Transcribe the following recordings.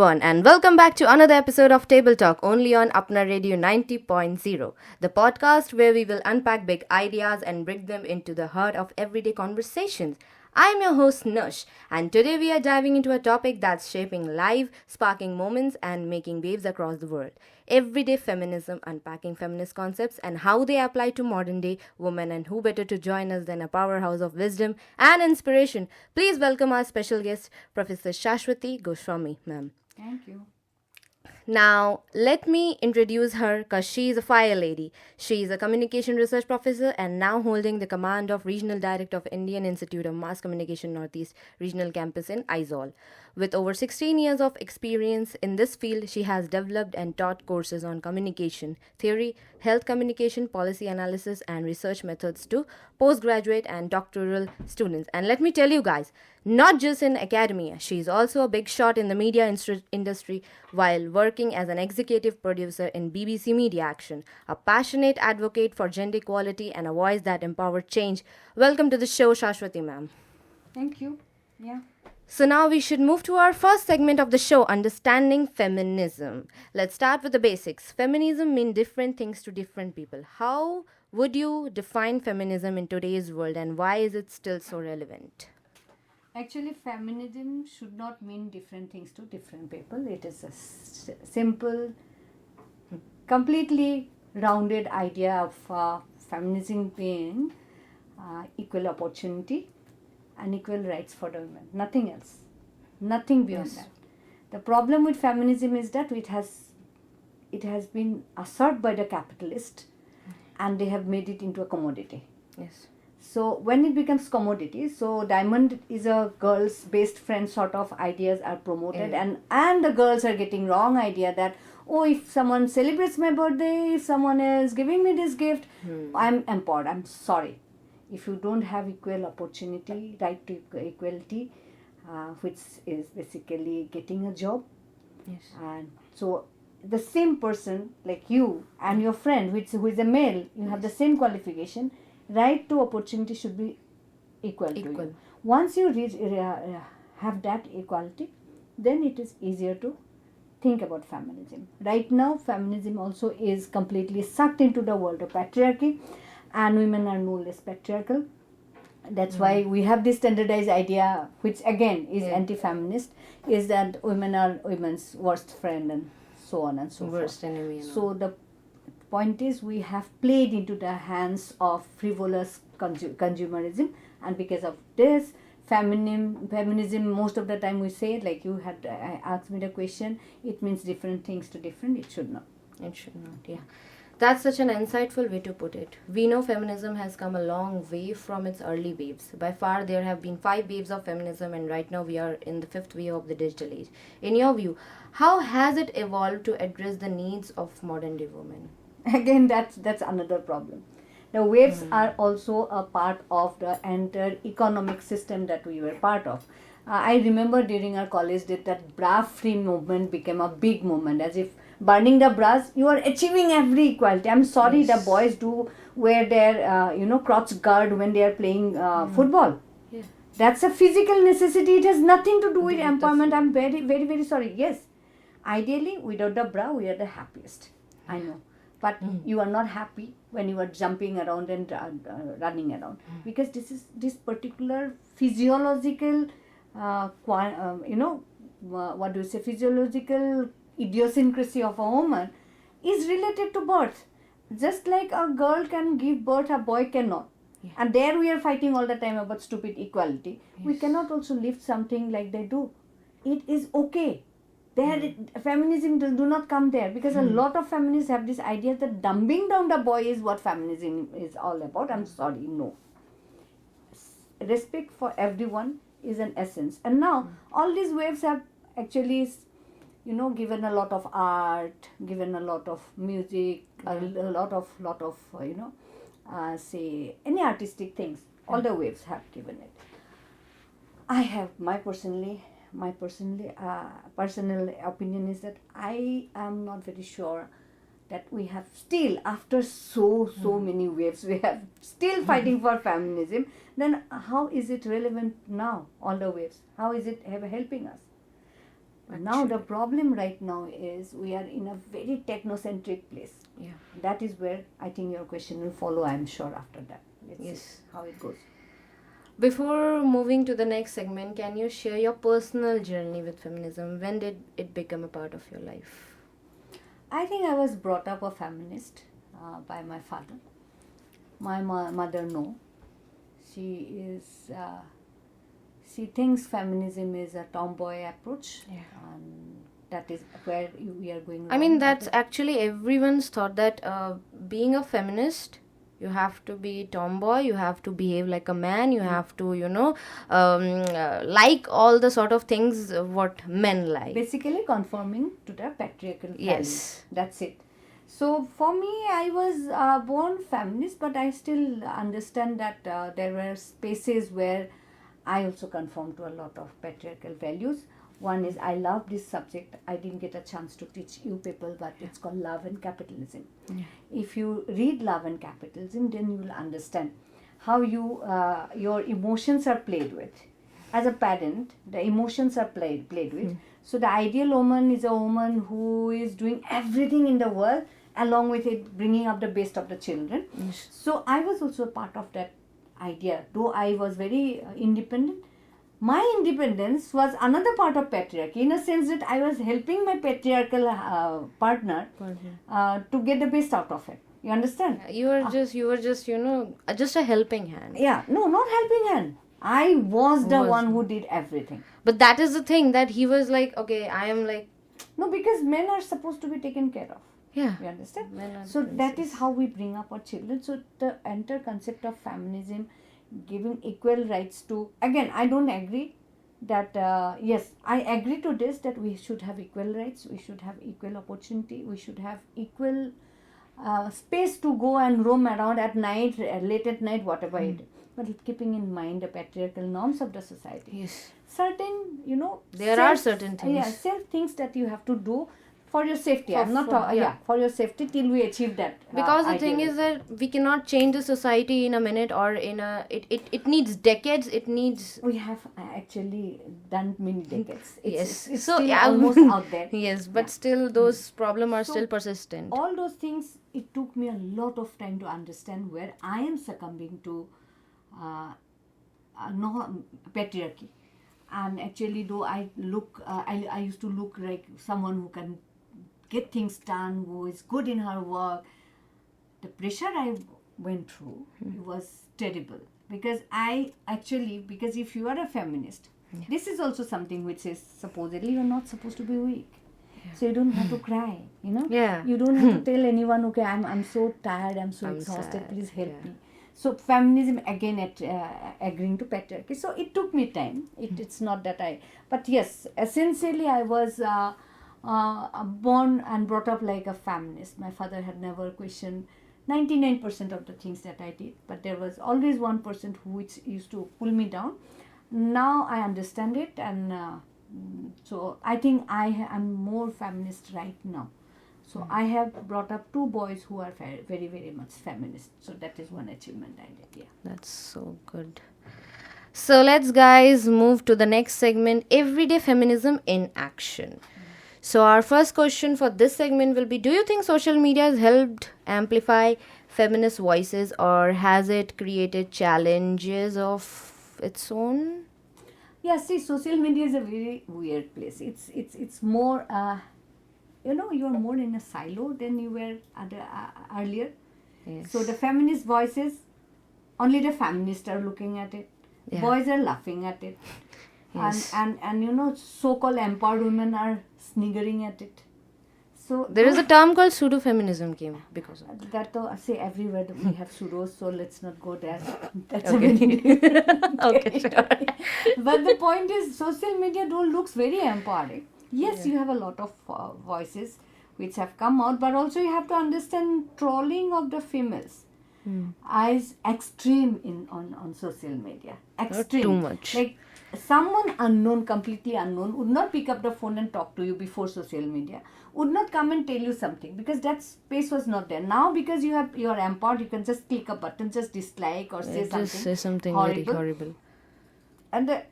everyone, and welcome back to another episode of Table Talk, only on Apna Radio 90.0, the podcast where we will unpack big ideas and bring them into the heart of everyday conversations. I'm your host Nush, and today we are diving into a topic that's shaping life, sparking moments, and making waves across the world. Everyday feminism, unpacking feminist concepts and how they apply to modern day women, and who better to join us than a powerhouse of wisdom and inspiration. Please welcome our special guest, Professor Shashwati Goswami, ma'am. Thank you. Now, let me introduce her because she is a fire lady. She is a communication research professor and now holding the command of Regional Director of Indian Institute of Mass Communication Northeast Regional Campus in Aizawl. With over 16 years of experience in this field, she has developed and taught courses on communication theory, health communication, policy analysis, and research methods to postgraduate and doctoral students. And let me tell you guys, not just in academia, she is also a big shot in the media industry while working as an executive producer in BBC Media Action, a passionate advocate for gender equality and a voice that empowered change. Welcome to the show, Shashwati ma'am. Thank you. Yeah. So now we should move to our first segment of the show, understanding feminism. Let's start with the basics. Feminism means different things to different people. How would you define feminism in today's world, and why is it still so relevant? Actually, feminism should not mean different things to different people. It is a simple, completely rounded idea of feminism being equal opportunity and equal rights for the women. Nothing else. Nothing beyond that. The problem with feminism is that it has been asserted by the capitalist, and they have made it into a commodity. Yes. So when it becomes commodity, so diamond is a girl's best friend sort of ideas are promoted, and the girls are getting wrong idea that, oh, if someone celebrates my birthday, if someone is giving me this gift, I'm empowered. I'm sorry. If you don't have equal opportunity, right to equality, which is basically getting a job. Yes. And so the same person like you and your friend, who is a male, you have the same qualification, right to opportunity should be equal to you. Once you have that equality, then it is easier to think about feminism. Right now, feminism also is completely sucked into the world of patriarchy, and women are no less patriarchal. That's why we have this standardized idea, which again is anti-feminist, is that women are women's worst friend and so on and so forth. Worst enemy. So the point is, we have played into the hands of frivolous consumerism, and because of this, feminism, most of the time we say, like you had asked me the question, it means different things to different. It should not. It should not, yeah. That's such an insightful way to put it. We know feminism has come a long way from its early waves. By far, there have been 5 waves of feminism, and right now we are in the 5th wave of the digital age. In your view, how has it evolved to address the needs of modern day women? Again, that's another problem. The waves are also a part of the entire economic system that we were part of. I remember during our college that bra-free movement became a big movement, as if burning the bras, you are achieving every equality. I'm sorry, the boys do wear their crotch guard when they are playing football. Yeah. That's a physical necessity. It has nothing to do with empowerment. I'm very, very, very sorry. Yes, ideally, without the bra, we are the happiest. I know. But you are not happy when you are jumping around and running around, because this particular physiological, physiological idiosyncrasy of a woman is related to birth. Just like a girl can give birth, a boy cannot. Yeah. And there we are fighting all the time about stupid equality. Yes. We cannot also lift something like they do. It is okay. Feminism do not come there, because a lot of feminists have this idea that dumbing down the boy is what feminism is all about. I'm sorry, no. Respect for everyone is an essence. And now all these waves have actually given a lot of art, given a lot of music, a lot of say any artistic things. All the waves have given it. I have my personal opinion is that I am not very sure that we have still, after so many waves, we have still fighting for feminism. Then how is it relevant now, all the waves? How is it helping us? Now the problem right now is we are in a very technocentric place. Yeah. That is where I think your question will follow, I'm sure, after that. Let's Yes. see how it goes. Before moving to the next segment, can you share your personal journey with feminism? When did it become a part of your life? I think I was brought up a feminist by my father. My mother, no. She thinks feminism is a tomboy approach. Yeah. And that is where we are going. I mean, that's actually everyone's thought that being a feminist, you have to be tomboy, you have to behave like a man, you have to, like all the sort of things what men like. Basically conforming to the patriarchal values. Yes. That's it. So for me, I was born feminist, but I still understand that there were spaces where I also conform to a lot of patriarchal values. One is I love this subject. I didn't get a chance to teach you people, but it's called Love and Capitalism. Yeah. If you read Love and Capitalism, then you will understand how your emotions are played with. As a parent, the emotions are played with. So the ideal woman is a woman who is doing everything in the world, along with it bringing up the best of the children. Yes. So I was also a part of that idea. Though I was very independent, my independence was another part of patriarchy, in a sense that I was helping my patriarchal partner to get the best out of it. You understand? You were just just a helping hand. Yeah, no, not helping hand. I was the one who did everything. But that is the thing, that he was like, okay, I am like... No, because men are supposed to be taken care of. Yeah. You understand? Men are So that princes. is how we bring up our children. So the entire concept of feminism, giving equal rights to... Again, I don't agree that... yes, I agree to this, that we should have equal rights. We should have equal opportunity. We should have equal space to go and roam around at night, late at night, whatever it is. But keeping in mind the patriarchal norms of the society. Yes. Certain, There are certain things. Yeah, self things that you have to do for your safety. For- I'm not for- for your safety till we achieve that. Because the thing ideal. is that we cannot change the society in a minute or in a... It needs decades. It needs... We have actually done many decades. It's So, still yeah. almost out there. Yes, but Yeah. still those problems are So, still persistent. All those things, it took me a lot of time to understand where I am succumbing to patriarchy. And actually, though I used to look like someone who can get things done, who is good in her work. The pressure I went through was terrible. Because because if you are a feminist, this is also something which is supposedly you're not supposed to be weak. So you don't have to cry, Yeah. You don't have to tell anyone, okay, I'm so tired, I'm so exhausted, sad. please help Yeah. me. So feminism, again, agreeing to patriarchy. So it took me time. It's not that but yes, essentially I was born and brought up like a feminist. My father had never questioned 99% of the things that I did, but there was always 1% which used to pull me down. Now I understand it, and so I think I am more feminist right now. So I have brought up 2 boys who are very, very, very much feminist. So that is one achievement I did. Yeah. That's so good. So let's guys move to the next segment, everyday feminism in action. So our first question for this segment will be, do you think social media has helped amplify feminist voices, or has it created challenges of its own? Yeah, see, social media is a very weird place. It's more, you are more in a silo than you were earlier. Yes. So the feminist voices, only the feminists are looking at it. Yeah. Boys are laughing at it. Yes. And so-called empowered women are sniggering at it. So There is a term called pseudo-feminism came because of that. that though, I say everywhere that we have pseudos, so let's not go there. That's Okay. a very Okay, sure. But the point is, social media looks very empowering. Yes, you have a lot of voices which have come out, but also you have to understand trolling of the females is extreme on social media. Extreme. too much. Like someone unknown, completely unknown, would not pick up the phone and talk to you before social media. Would not come and tell you something because that space was not there. Now because you're empowered, you can just click a button, just dislike or say Just say something horrible. very horrible. And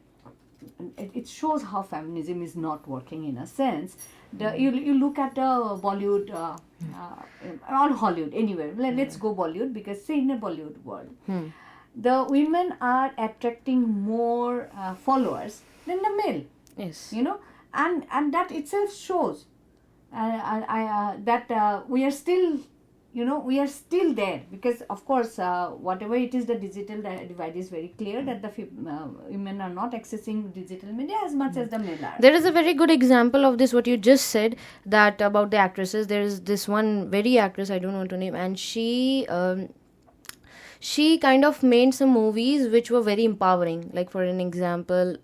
it shows how feminism is not working in a sense. You look at the Bollywood or Hollywood, anywhere. Let's go Bollywood, because say in a Bollywood world, the women are attracting more followers than the male. Yes. And that itself shows that we are still, we are still there, because of course whatever it is, the digital divide is very clear, that the women are not accessing digital media as much as the men are. There is a very good example of this, what you just said, that about the actresses. There is this one very actress, I don't want to name, and she kind of made some movies which were very empowering, like for an example,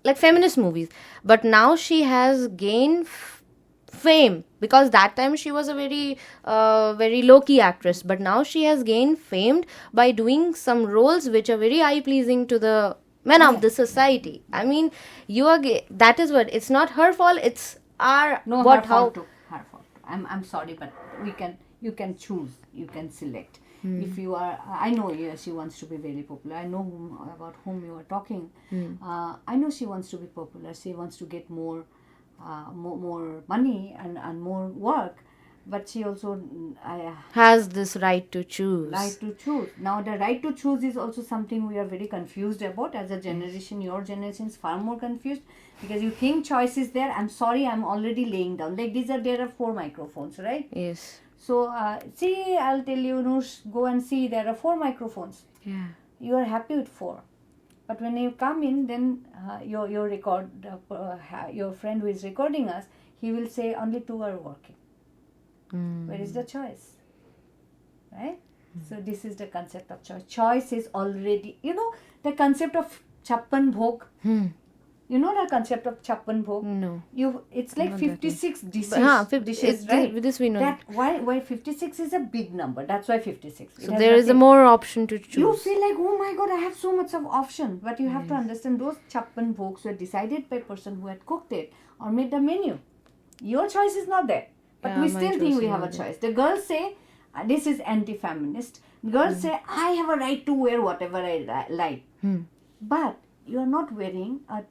like feminist movies. But now she has gained fame, because that time she was a very low-key actress, but now she has gained fame by doing some roles which are very eye-pleasing to the men of the society. I mean, that is what, it's not her fault, it's our Her fault. I'm sorry, but you can choose, you can select. If you are, I know she wants to be very popular. I know about whom you are talking. I know she wants to be popular. She wants to get more money and more work. But she also has this right to choose. Now the right to choose is also something we are very confused about as a generation. Your generation is far more confused, because you think choice is there. I'm sorry, I'm already laying down. Like there are 4 microphones, right? Yes. So, see, I'll tell you, Noosh, go and see, there are 4 microphones. Yeah. You are happy with 4. But when you come in, then your friend who is recording us, he will say only 2 are working. Where is the choice? Right? So, this is the concept of choice. Choice is already, the concept of chappan bhog. You know the concept of chappan bhog? No. It's like 56 dishes, dishes, right? This we know. That why 56 is a big number. That's why 56. So there is a more option to choose. You feel like, oh my God, I have so much of option. But you have to understand, those chappan bhogs were decided by a person who had cooked it or made the menu. Your choice is not there. But we still think we have a choice. The girls say, this is anti-feminist. Girls say, I have a right to wear whatever I like. But you are not wearing a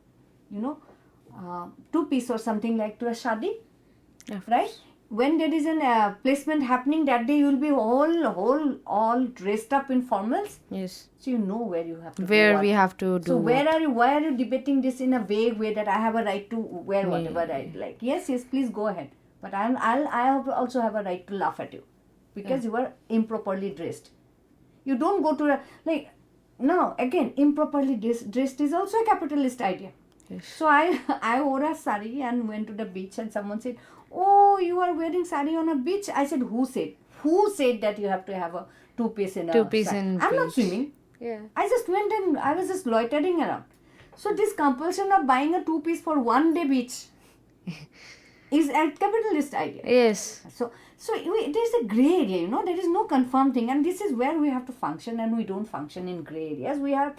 2-piece or something like to a shadi, right? When there is a placement happening that day, you will be all dressed up in formals. Yes. So you know where you have to. Where we have to do. So why are you debating this in a vague way that I have a right to wear whatever I like? Yes, please go ahead. But I also have a right to laugh at you, because you are improperly dressed. You don't go to no, again, improperly dressed is also a capitalist idea. Yes. So I wore a sari and went to the beach, and someone said, oh, you are wearing sari on a beach. I said, who said that you have to have a 2-piece in a 2-piece sari? in I'm not beach. swimming. Yeah. I just went and I was just loitering around. So this compulsion of buying a 2-piece for one day beach is a capitalist idea. Yes. So there's a gray area, there is no confirmed thing, and this is where we have to function, and we don't function in gray areas. We have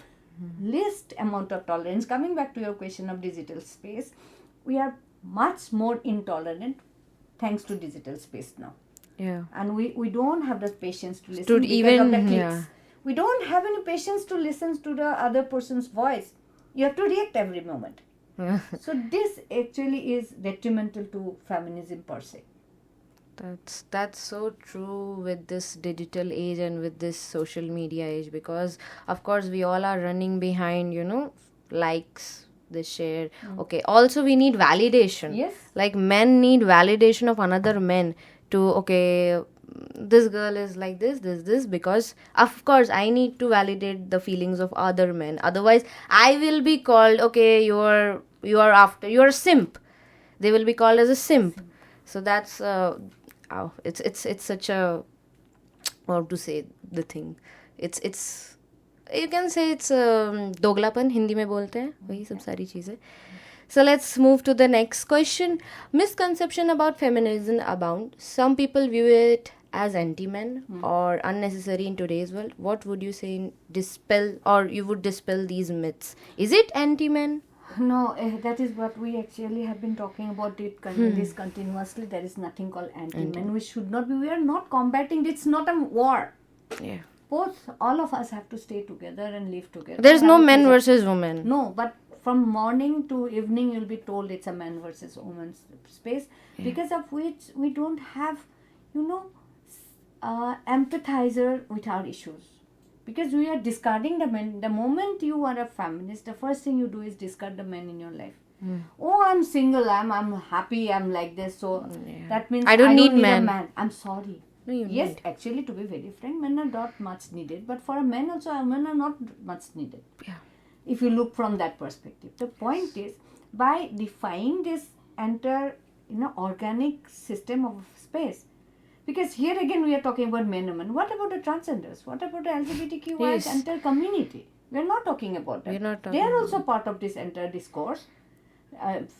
least amount of tolerance. Coming back to your question of digital space, we are much more intolerant thanks to digital space now. Yeah. And we don't have the patience to listen because of the clicks. Yeah. We don't have any patience to listen to the other person's voice. You have to react every moment. So this actually is detrimental to feminism per se. That's so true with this digital age and with this social media age, because of course we all are running behind, likes, the share. Okay, also we need validation. Yes. Like men need validation of another men to, okay, this girl is like this, because of course I need to validate the feelings of other men. Otherwise I will be called, okay, you're a simp. They will be called as a simp. So that's it's such a, how to say the thing, it's you can say it's दोगलापन, Hindi में बोलते हैं वही सब सारी चीजें. So let's move to the next question. Misconception about feminism abound. Some people view it as anti-men or unnecessary in today's world. What would you say you would dispel these myths? Is it anti-men? No, that is what we actually have been talking about this continuously. There is nothing called anti-men. We should not be. We are not combating. It's not a war. Yeah. All of us have to stay together and live together. There's no men versus women. No, but from morning to evening you'll be told it's a man versus woman space, because of which we don't have, empathizer with our issues, because we are discarding the men. The moment you are a feminist, the first thing you do is discard the men in your life. Oh, I'm single, I'm happy, I'm like this, so that means I don't need a man. man. I'm sorry. No, you Yes, need. actually, to be very frank, men are not much needed, but for a man also, women are not much needed. Yeah. If you look from that perspective, the point is, by defying this entire organic system of space, because here again we are talking about men and women. What about the transgenders? What about the LGBTQI Yes. entire community? We are not talking about that. We're not They talking are about also part of this entire discourse.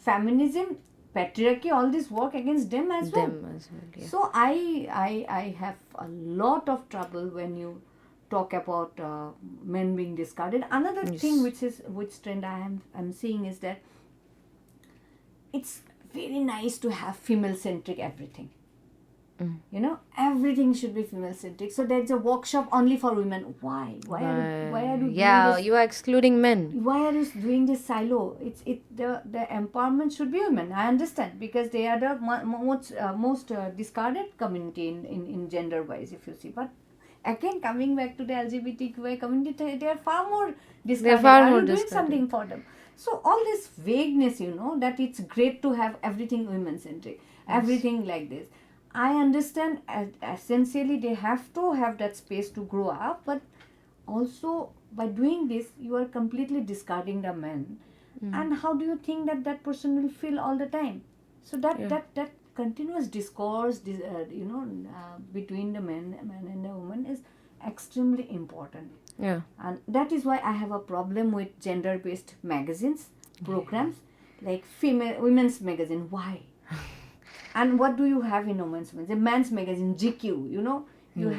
Feminism, patriarchy, all this work against them as well. Them as well, yeah. So I have a lot of trouble when you talk about men being discarded. Another thing which trend I'm seeing is that it's very nice to have female centric everything. Everything should be female centric. So there's a workshop only for women. Why are you Yeah, doing this? you are excluding men. Why are you doing this silo? The empowerment should be women. I understand, because they are the most discarded community in gender wise, if you see. But again, coming back to the LGBTQI community, they are far more discarded. They are far are more you doing discarded. something for them? So all this vagueness, that it's great to have everything women centric, everything like this. I understand essentially they have to have that space to grow up, but also by doing this you are completely discarding the men. And how do you think that person will feel all the time? So that continuous discourse between the man and the woman is extremely important. Yeah. And that is why I have a problem with gender based magazines, programs like women's magazine. Why? And what do you have in women's magazine? Man's magazine, GQ, you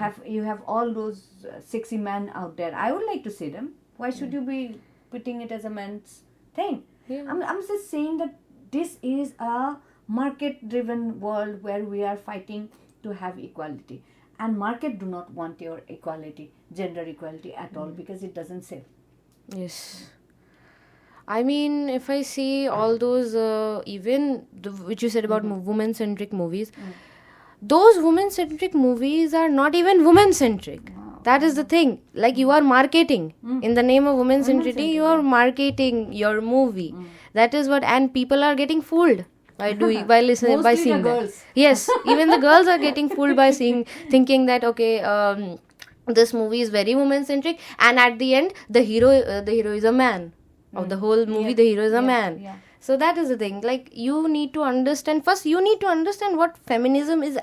have all those sexy men out there. I would like to see them. Why should you be putting it as a man's thing? Yeah. I'm just saying that this is a market driven world where we are fighting to have equality, and market do not want your equality, gender equality at all, because it doesn't sell. Yes. I mean, if I see all those, which you said about women-centric movies, those women-centric movies are not even women-centric. Wow. That is the thing. Like, you are marketing. In the name of women-centricity, you are marketing your movie. That is what, and people are getting fooled by listening, by Mostly seeing the that. girls. Yes, even the girls are getting fooled by thinking that, okay, this movie is very women-centric, and at the end, the hero is a man. Of the whole movie, the hero is a man. Yeah. So that is the thing. Like, you need to understand what feminism is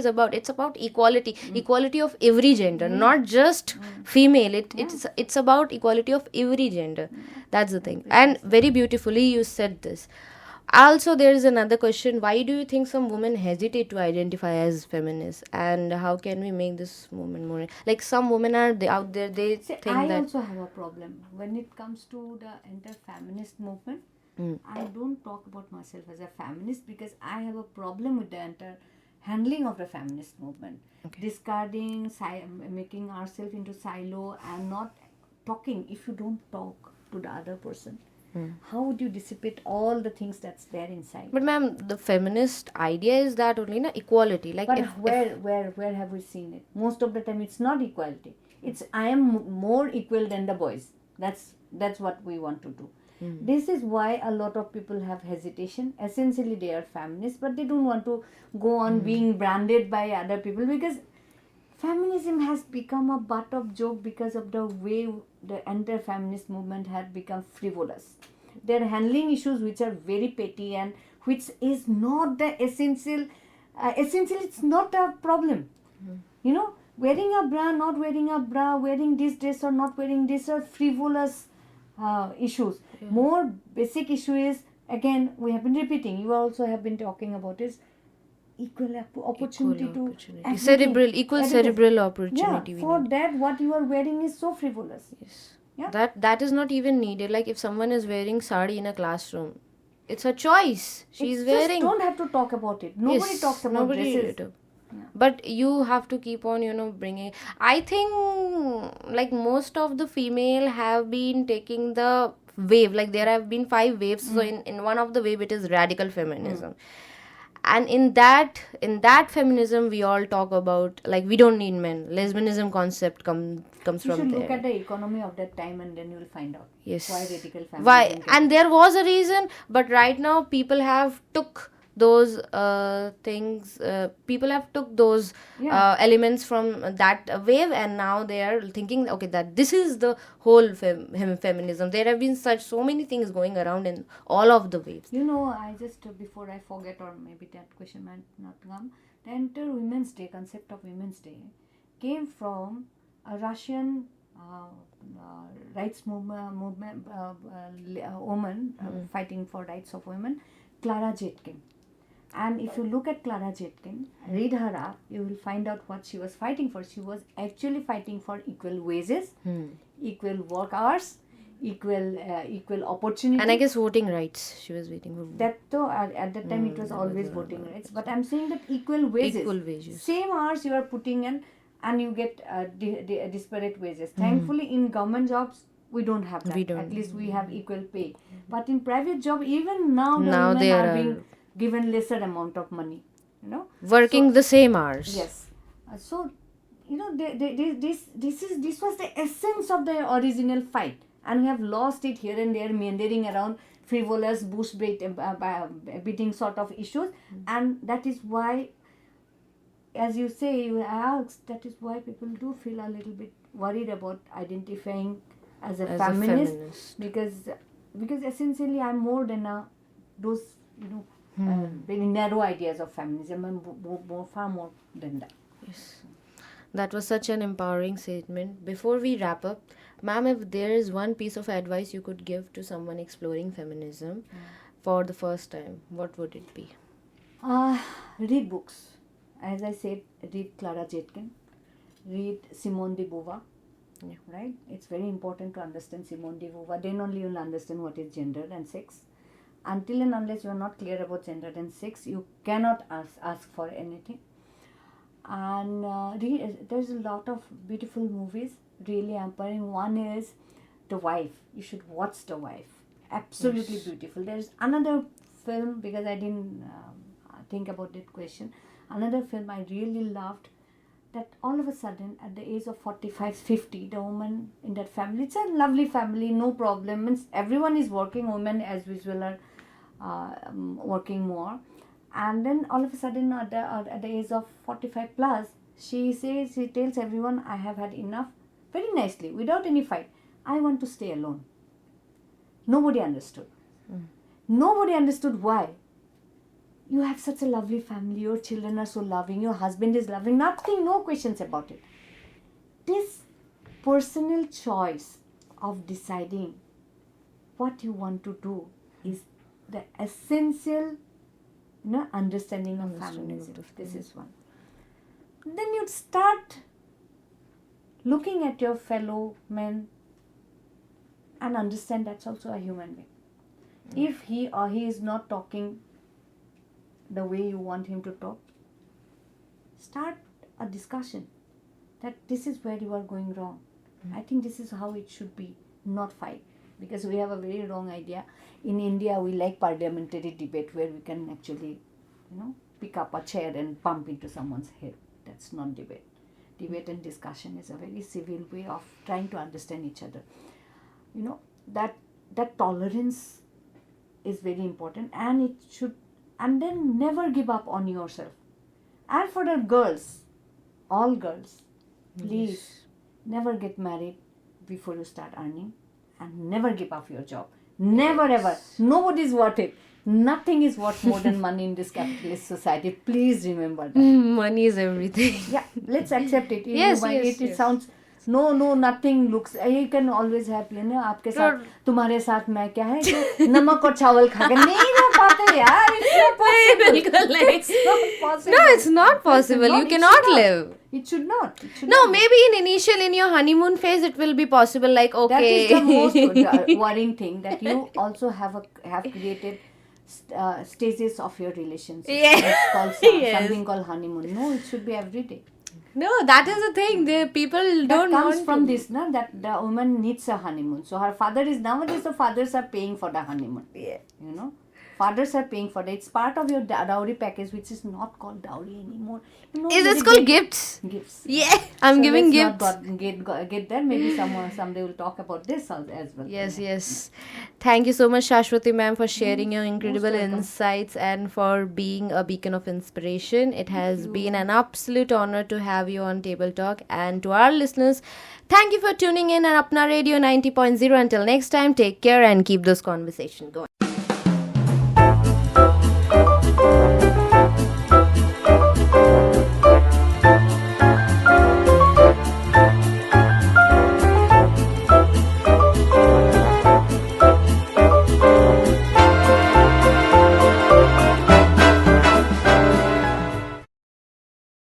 about. It's about equality, equality of every gender, not just female. It's about equality of every gender. That's the thing. And very beautifully you said this. Also, there is another question. Why do you think some women hesitate to identify as feminists? And how can we make this movement more... Like, some women are out there, they think I that... also have a problem. When it comes to the entire feminist movement, I don't talk about myself as a feminist, because I have a problem with the entire handling of the feminist movement. Discarding, making ourselves into silo, and not talking. If you don't talk to the other person, how would you dissipate all the things that's there inside? But ma'am, the feminist idea is that only equality. Like, but where have we seen it? Most of the time it's not equality. It's I am more equal than the boys. That's what we want to do. This is why a lot of people have hesitation. Essentially they are feminists, but they don't want to go on being branded by other people, because feminism has become a butt of joke because of the way the entire feminist movement had become frivolous. They're handling issues which are very petty and which is not the essential. Essentially, it's not a problem. Wearing a bra, not wearing a bra, wearing this dress or not wearing this are frivolous issues. More basic issue is, again, we have been repeating, you also have been talking about, is equal opportunity to everything. Equal cerebral opportunity. Yeah, for that what you are wearing is so frivolous. Yes. Yeah. That is not even needed. Like, if someone is wearing sari in a classroom, it's a choice. She's wearing. Just don't have to talk about it. Nobody talks about dresses. But you have to keep on bringing. I think like most of the female have been taking the wave. Like there have been 5 waves. So in one of the wave it is radical feminism. And in that feminism we all talk about like we don't need men. Lesbianism concept comes You from should there. look at the economy of that time and then you will find out Yes. why radical feminism Why? came. And there was a reason, but right now people have took those things. People have took those elements from that wave, and now they are thinking, okay, that this is the whole feminism. There have been so many things going around in all of the waves. I just, before I forget, or maybe that question might not come, the entire Women's Day, concept of Women's Day, came from a Russian rights movement woman fighting for rights of women, Clara Zetkin. And if you look at Clara Zetkin, read her up, you will find out what she was fighting for. She was actually fighting for equal wages, equal work hours, equal opportunity. And I guess voting rights. She was waiting for that though at that time it was always voting rights. But I'm saying that equal wages. Equal wages. Same hours you are putting in and you get disparate wages. Thankfully in government jobs we don't have that. We don't. At least we have equal pay. But in private job, even now Now women are being given lesser amount of money. Working the same hours. Yes. So this was the essence of the original fight, and we have lost it here and there, meandering around frivolous bush beating sort of issues. And that is why, as you say, you asked, that is why people do feel a little bit worried about identifying as a feminist. Because essentially I'm more than those very narrow ideas of feminism. I'm far more than that. Yes. That was such an empowering statement. Before we wrap up, ma'am, if there is one piece of advice you could give to someone exploring feminism for the first time, what would it be? Read books. As I said, read Clara Zetkin, read Simone de Beauvoir. Yeah. Right? It's very important to understand Simone de Beauvoir. Then only you'll understand what is gender and sex. Until and unless you are not clear about gender and sex, you cannot ask for anything. And there's a lot of beautiful movies, really empowering. One is The Wife. You should watch The Wife. Absolutely beautiful. There's another film, because I didn't think about that question. Another film I really loved, that all of a sudden at the age of 45, 50, the woman in that family, it's a lovely family, no problem. Means everyone is working, women as usual are working more. And then all of a sudden at the age of 45 plus, she tells everyone, I have had enough, very nicely, without any fight. I want to stay alone. Nobody understood. Nobody understood why. You have such a lovely family, your children are so loving, your husband is loving, nothing, no questions about it. This personal choice of deciding what you want to do is the essential understanding of feminism. This is one. Then you'd start looking at your fellow men and understand that's also a human being. If he or he is not talking the way you want him to talk, start a discussion that this is where you are going wrong. I think this is how it should be, not fight. Because we have a very wrong idea. In India, we like parliamentary debate where we can actually, pick up a chair and bump into someone's head. That's not debate. Debate and discussion is a very civil way of trying to understand each other. That tolerance is very important, and it should. And then never give up on yourself. And for the girls, all girls, please never get married before you start earning, and never give up your job. Never ever. Nobody is worth it. Nothing is worth more than money in this capitalist society. Please remember that. Money is everything. Yeah, let's accept it. Yes. It sounds no, nothing looks. You can always have, आपके साथ, तुम्हारे साथ मैं क्या है, नमक और चावल खाकर नहीं रह पाते यार. It's not possible. No, it's not possible. You cannot live. It should not. No, maybe in your honeymoon phase, it will be possible. Like, okay. That is the most worrying thing, that you also have created stages of your relationship. Yeah. It's called Yes. something called honeymoon. No, it should be every day. No, that is the thing. The people That don't comes want from to. this, na, that the woman needs a honeymoon. So her father is, nowadays the fathers are paying for the honeymoon. Yeah. You know, fathers are paying for that. It's part of your dowry package, which is not called dowry anymore. You know, Is very it's called big gifts? gifts. Yeah, I'm So giving let's gifts. not get there. Maybe someday we'll talk about this as well. Yes, yes. Thank you so much, Shashwati ma'am, for sharing your incredible welcome. insights and for being a beacon of inspiration. It has been an absolute honor to have you on Table Talk. And to our listeners, thank you for tuning in on Apna Radio 90.0. Until next time, take care and keep this conversation going.